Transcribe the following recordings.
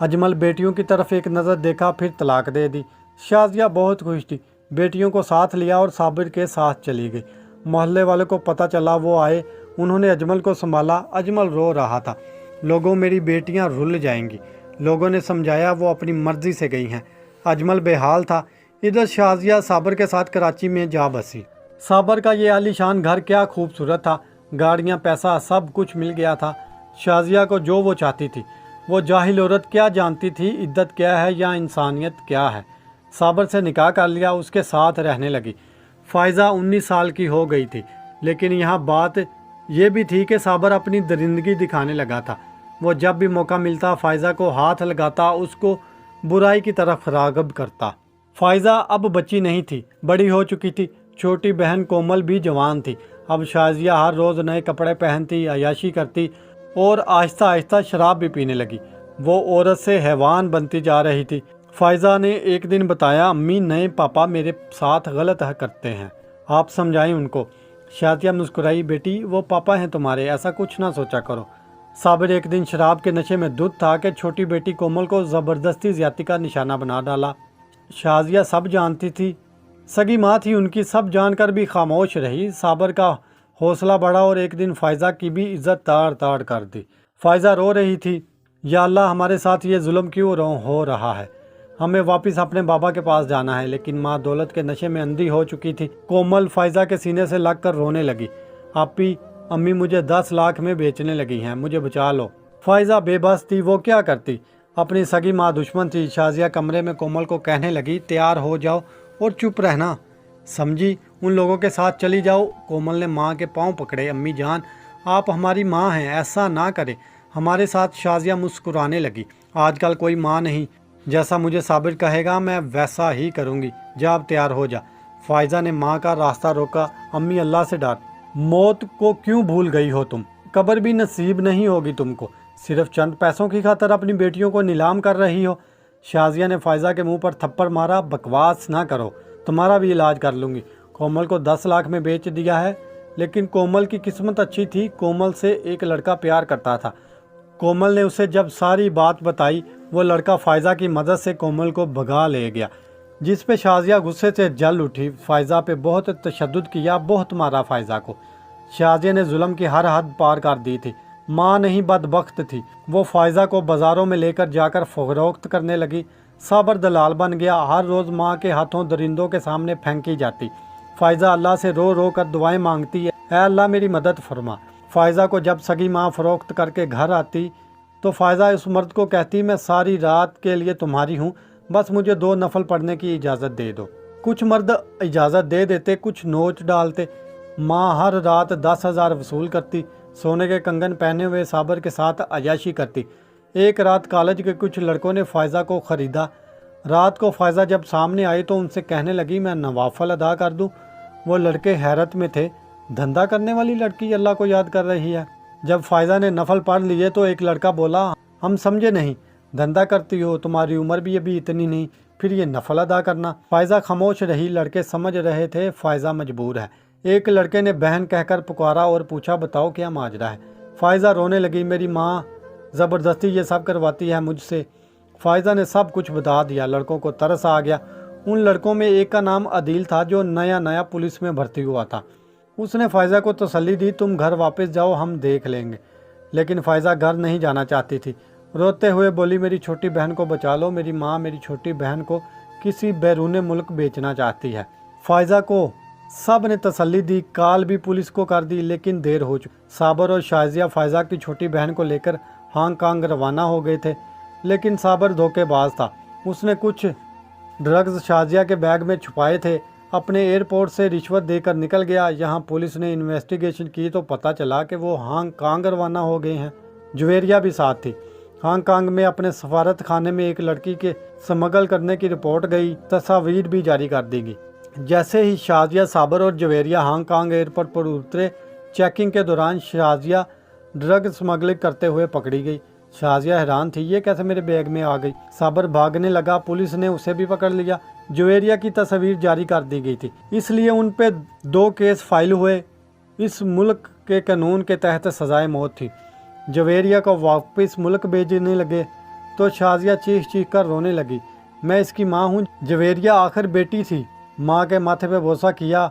اجمل بیٹیوں کی طرف ایک نظر دیکھا پھر طلاق دے دی۔ شازیہ بہت خوش تھی، بیٹیوں کو ساتھ لیا اور صابر کے ساتھ چلی گئی۔ محلے والوں کو پتہ چلا، وہ آئے، انہوں نے اجمل کو سنبھالا۔ اجمل رو رہا تھا، لوگوں میری بیٹیاں رل جائیں گی۔ لوگوں نے سمجھایا وہ اپنی مرضی سے گئی ہیں۔ اجمل بے حال تھا۔ ادھر شازیہ صابر کے ساتھ کراچی میں جا بسی۔ صابر کا یہ عالی شان گھر کیا خوبصورت تھا، گاڑیاں، پیسہ، سب کچھ مل گیا تھا شازیہ کو جو وہ چاہتی تھی۔ وہ جاہل عورت کیا جانتی تھی عزت کیا ہے یا انسانیت کیا ہے۔ صابر سے نکاح کر لیا، اس کے ساتھ رہنے لگی۔ فائزہ 19 سال کی ہو گئی تھی، لیکن یہاں بات یہ بھی تھی کہ صابر اپنی درندگی دکھانے لگا تھا۔ وہ جب بھی موقع ملتا فائزہ کو ہاتھ لگاتا، اس کو برائی کی طرف راغب کرتا۔ فائزہ اب بچی نہیں تھی، بڑی ہو چکی تھی۔ چھوٹی بہن کومل بھی جوان تھی۔ اب شازیہ ہر روز نئے کپڑے پہنتی، عیاشی کرتی اور آہستہ آہستہ شراب بھی پینے لگی۔ وہ عورت سے حیوان بنتی جا رہی تھی۔ فائزہ نے ایک دن بتایا، امی نئے پاپا میرے ساتھ غلط کرتے ہیں، آپ سمجھائیں ان کو۔ شازیہ مسکرائی، بیٹی وہ پاپا ہیں تمہارے، ایسا کچھ نہ سوچا کرو۔ صابر ایک دن شراب کے نشے میں دھت تھا کہ چھوٹی بیٹی کومل کو زبردستی زیادتی کا نشانہ بنا ڈالا۔ شازیہ سب جانتی تھی، سگی ماں تھی ان کی، سب جان کر بھی خاموش رہی۔ صابر کا حوصلہ بڑھا اور ایک دن فائزہ کی بھی عزت تاڑ تاڑ کر دی۔ فائزہ رو رہی تھی، یا اللہ ہمارے ساتھ یہ ظلم کیوں ہو رہا ہے، ہمیں واپس اپنے بابا کے پاس جانا ہے۔ لیکن ماں دولت کے نشے میں اندھی ہو چکی تھی۔ کومل فائزہ کے سینے سے لگ کر رونے لگی، آپی امی مجھے 10 لاکھ میں بیچنے لگی ہیں، مجھے بچا لو۔ فائزہ بے بس تھی، وہ کیا کرتی، اپنی سگی ماں دشمن تھی۔ شازیہ کمرے میں کومل کو کہنے لگی، تیار ہو جاؤ اور چپ رہنا، سمجھی، ان لوگوں کے ساتھ چلی جاؤ۔ کومل نے ماں کے پاؤں پکڑے، امی جان آپ ہماری ماں ہیں، ایسا نہ کرے ہمارے ساتھ۔ شازیہ مسکرانے لگی، آج کل کوئی ماں نہیں، جیسا مجھے صابر کہے گا میں ویسا ہی کروں گی، جا اب تیار ہو جا۔ فائزہ نے ماں کا راستہ روکا، امی اللہ سے ڈر، موت کو کیوں بھول گئی ہو تم، قبر بھی نصیب نہیں ہوگی تم کو، صرف چند پیسوں کی خاطر اپنی بیٹیوں کو نیلام کر رہی ہو۔ شازیہ نے فائزہ کے منہ پر تھپڑ مارا، بکواس نہ کرو، تمہارا بھی علاج کر لوں گی۔ کومل کو 10 لاکھ میں بیچ دیا ہے، لیکن کومل کی قسمت اچھی تھی، کومل سے ایک لڑکا پیار کرتا تھا۔ کومل نے اسے جب ساری بات بتائی، وہ لڑکا فائزہ کی مدد سے کومل کو بھگا لے گیا، جس پہ شازیہ غصے سے جل اٹھی۔ فائزہ پہ بہت تشدد کیا، بہت مارا فائزہ کو۔ شازیہ نے ظلم کی ہر حد پار کر دی تھی، ماں نہیں بدبخت تھی۔ وہ فائزہ کو بازاروں میں لے کر جا کر فروخت کرنے لگی۔ صابر دلال بن گیا، ہر روز ماں کے ہاتھوں درندوں کے سامنے پھینکی جاتی۔ فائزہ اللہ سے رو رو کر دعائیں مانگتی ہے، اے اللہ میری مدد فرما۔ فائزہ کو جب سگی ماں فروخت کر کے گھر آتی تو فائزہ اس مرد کو کہتی، میں ساری رات کے لیے تمہاری ہوں، بس مجھے 2 نفل پڑھنے کی اجازت دے دو۔ کچھ مرد اجازت دے دیتے، کچھ نوچ ڈالتے۔ ماں ہر رات 10,000 وصول کرتی، سونے کے کنگن پہنے ہوئے صابر کے ساتھ عیاشی کرتی۔ ایک رات کالج کے کچھ لڑکوں نے فائزہ کو خریدا۔ رات کو فائزہ جب سامنے آئی تو ان سے کہنے لگی، میں نوافل ادا کر دوں۔ وہ لڑکے حیرت میں تھے، دھندا کرنے والی لڑکی اللہ کو یاد کر رہی ہے۔ جب فائزہ نے نفل پڑھ لیے تو ایک لڑکا بولا، ہم سمجھے نہیں، دھندا کرتی ہو، تمہاری عمر بھی ابھی اتنی نہیں، پھر یہ نفل ادا کرنا۔ فائزہ خاموش رہی، لڑکے سمجھ رہے تھے فائزہ مجبور ہے۔ ایک لڑکے نے بہن کہہ کر پکارا اور پوچھا، بتاؤ کیا ماجرا ہے؟ فائزہ رونے لگی، میری ماں زبردستی یہ سب کرواتی ہے مجھ سے۔ فائزہ نے سب کچھ بتا دیا۔ لڑکوں کو ترس آ گیا۔ ان لڑکوں میں ایک کا نام عدیل تھا جو نیا پولیس میں بھرتی ہوا تھا۔ اس نے فائزہ کو تسلی دی، تم گھر واپس جاؤ، ہم دیکھ لیں گے۔ لیکن فائزہ گھر نہیں جانا چاہتی تھی، روتے ہوئے بولی، میری چھوٹی بہن کو بچا لو، میری ماں میری چھوٹی بہن کو کسی بیرون ملک بیچنا چاہتی ہے۔ فائزہ کو سب نے تسلی دی، کال بھی پولیس کو کر دی، لیکن دیر ہو چکی۔ صابر اور شازیہ فائزہ کی چھوٹی بہن کو لے کر ہانگ کانگ روانہ ہو گئے تھے، لیکن صابر دھوکے باز تھا۔ اس نے کچھ ڈرگز شازیہ کے بیگ میں چھپائے تھے، اپنے ایئرپورٹ سے رشوت دے کر نکل گیا۔ یہاں پولیس نے انویسٹیگیشن کی تو پتہ چلا کہ وہ ہانگ کانگ روانہ ہو گئے ہیں۔ جویریہ بھی ساتھ تھی۔ ہانگ کانگ میں اپنے سفارت خانے میں ایک لڑکی کے سمگل کرنے کی رپورٹ گئی، تصاویر بھی جاری کر دی گئی۔ جیسے ہی شازیہ، صابر اور جویریہ ہانگ کانگ ایئرپورٹ پر اترے، چیکنگ کے دوران شازیہ ڈرگ سمگلنگ کرتے ہوئے پکڑی گئی۔ شازیہ حیران تھی، یہ کیسے میرے بیگ میں آ گئی؟ صابر بھاگنے لگا، پولیس نے اسے بھی پکڑ لیا۔ جویریہ کی تصاویر جاری کر دی گئی تھی، اس لیے ان پہ 2 کیس فائل ہوئے۔ اس ملک کے قانون کے تحت سزائے موت تھی۔ جویریہ کو واپس ملک بھیجنے لگے۔ تو شازیہ چیخ چیخ کر رونے لگی۔ میں اس کی ماں ہوں۔ جویریہ آخر بیٹی تھی، ماں کے ماتھے پہ بوسہ کیا۔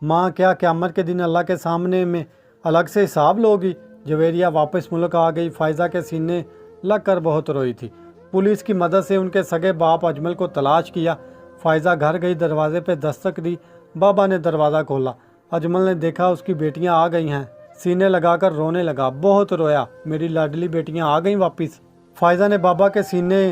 ماں کیا قیامت کے دن اللہ کے سامنے میں الگ سے حساب لوگی؟ جویریہ واپس ملک آ گئی۔ فائزہ کے سینے لگ کر بہت روئی تھی۔ پولیس کی مدد سے ان کے سگے باپ اجمل کو تلاش کیا۔ فائزہ گھر گئی، دروازے پہ دستک دی۔ بابا نے دروازہ کھولا۔ اجمل نے دیکھا اس کی بیٹیاں آ گئی ہیں، سینے لگا کر رونے لگا۔ بہت رویا، میری لاڈلی بیٹیاں آ گئیں واپس۔ فائزہ نے بابا کے سینے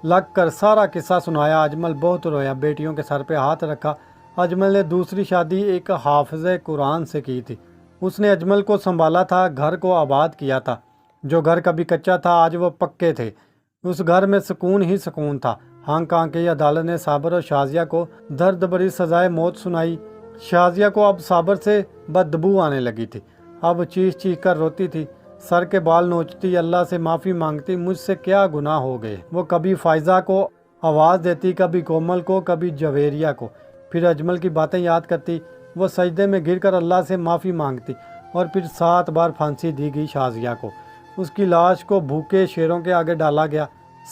لگ کر سارا قصہ سنایا۔ اجمل بہت رویا، بیٹیوں کے سر پہ ہاتھ رکھا۔ اجمل نے دوسری شادی ایک حافظ قرآن سے کی تھی۔ اس نے اجمل کو سنبھالا تھا، گھر کو آباد کیا تھا۔ جو گھر کبھی کچا تھا آج وہ پکے تھے۔ اس گھر میں سکون ہی سکون تھا۔ ہانگ کانگ کی عدالت نے صابر اور شازیہ کو درد بھری سزائے موت سنائی۔ شازیہ کو اب صابر سے بدبو آنے لگی تھی۔ اب چیخ چیخ کر روتی تھی، سر کے بال نوچتی، اللہ سے معافی مانگتی، مجھ سے کیا گناہ ہو گئے۔ وہ کبھی فائزہ کو آواز دیتی، کبھی کومل کو، کبھی جویریہ کو، پھر اجمل کی باتیں یاد کرتی۔ وہ سجدے میں گر کر اللہ سے معافی مانگتی، اور پھر 7 بار پھانسی دی گئی شازیہ کو۔ اس کی لاش کو بھوکے شیروں کے آگے ڈالا گیا۔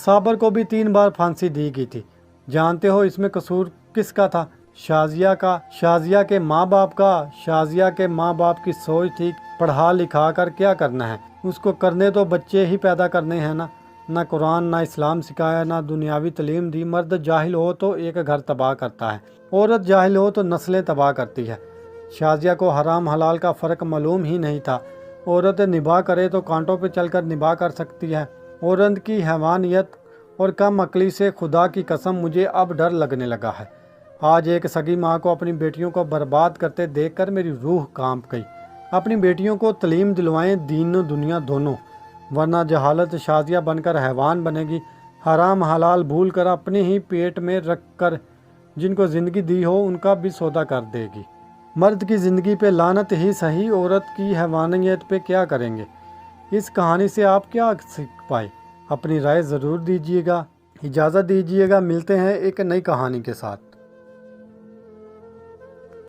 صابر کو بھی 3 بار پھانسی دی گئی تھی۔ جانتے ہو اس میں قصور کس کا تھا؟ شازیہ کا، شازیہ کے ماں باپ کا۔ شازیہ کے ماں باپ کی سوچ تھی پڑھا لکھا کر کیا کرنا ہے، اس کو کرنے تو بچے ہی پیدا کرنے ہیں نا۔ نہ قرآن نہ اسلام سکھایا، نہ دنیاوی تعلیم دی۔ مرد جاہل ہو تو ایک گھر تباہ کرتا ہے، عورت جاہل ہو تو نسلیں تباہ کرتی ہے۔ شازیہ کو حرام حلال کا فرق معلوم ہی نہیں تھا۔ عورت نباہ کرے تو کانٹوں پہ چل کر نباہ کر سکتی ہے۔ عورت کی حیوانیت اور کم عقلی سے خدا کی قسم مجھے اب ڈر لگنے لگا ہے۔ آج ایک سگی ماں کو اپنی بیٹیوں کو برباد کرتے دیکھ کر میری روح کانپ گئی۔ اپنی بیٹیوں کو تعلیم دلوائیں، دین و دنیا دونوں، ورنہ جہالت شازیہ بن کر حیوان بنے گی۔ حرام حلال بھول کر اپنے ہی پیٹ میں رکھ کر جن کو زندگی دی ہو ان کا بھی سودا کر دے گی۔ مرد کی زندگی پہ لعنت ہی صحیح، عورت کی حیوانیت پہ کیا کریں گے؟ اس کہانی سے آپ کیا سیکھ پائے؟ اپنی رائے ضرور دیجیے گا۔ اجازت دیجیے گا، ملتے ہیں ایک نئی کہانی کے ساتھ۔